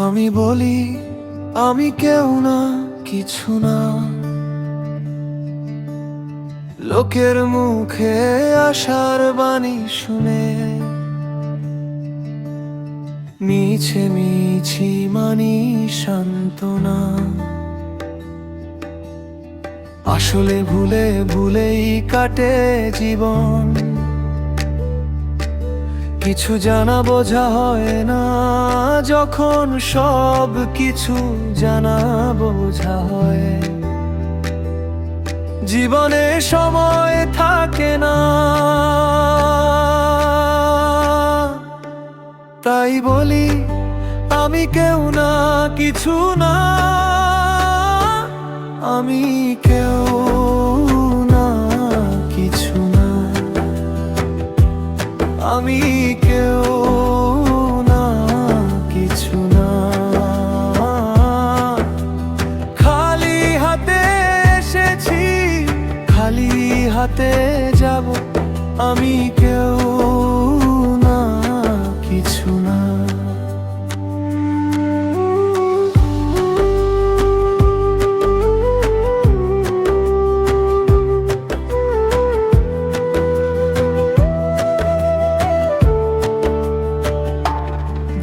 আমি বলি আমি কেউ না, কিছু না। লোকের মুখে আশার বাণী শুনে মিছে মিছি মানি সান্ত্বনা। আসলে ভুলে ভুলেই কাটে জীবন, কিছু জানা বোঝা হয় না যখন সব কিছু জানা বোঝা হয়। জীবনে সময় থাকে না, তাই বলি আমি কেউ না, কিছু না। আমি কেউ না, কিছু না। আমি কেউ না, কিছু না। খালি হাতে এসেছি, খালি হাতে যাব। আমি কেউ না, কিছু না।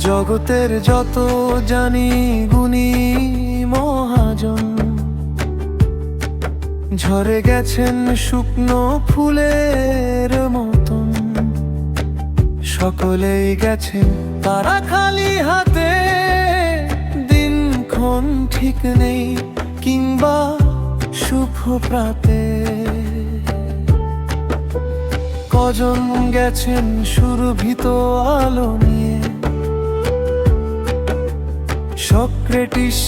জগতের যত জানি গুণী মহাজন, ঝরে গেছেন শুকনো ফুলের মতন। সকলেই গেছেন তারা খালি হাতে, দিনক্ষণ ঠিক নেই কিংবা শুভ প্রাতে। কজন গেছেন সুরভিত আলো নিয়ে, সক্রেটিস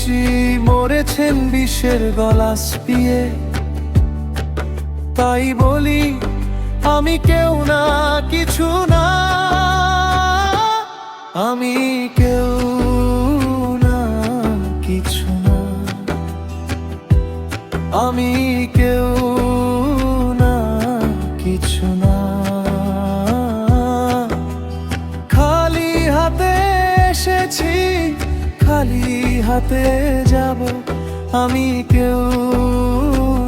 মরেছেন বিষের গলাস পিয়ে। তাই বলি আমি কেউ না, কিছু না। আমি কেউ না, কিছু না। আমি কেউ না, কিছু না। খালি হাতে এসেছি, খালি হাতে যাব। আমি কেউ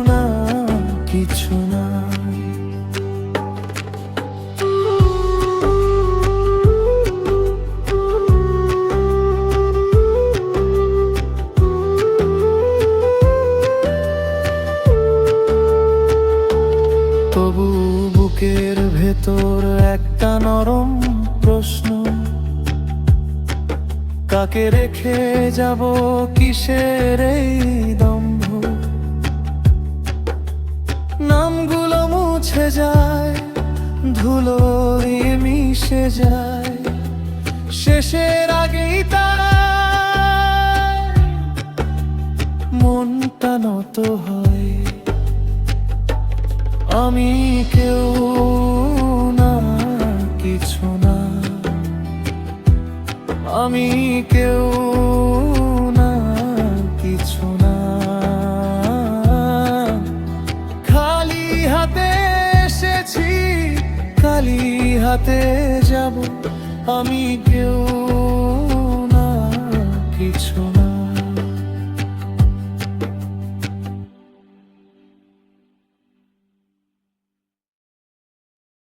না, কিছু না। তবু বুকের ভেতর একটা নরম প্রশ্ন, কাকে রেখে যাব, কিসের এই দম্ভ। নামগুলো মুছে যায়, ধুলোয় মিশে যায়, শেষের আগেই তারা মনটা নত হয়। আমি কেউ না, কিছু না। আমি কেউ না, কিছু না। খালি হাতে এসেছি, খালি হাতে যাব। আমি কেউ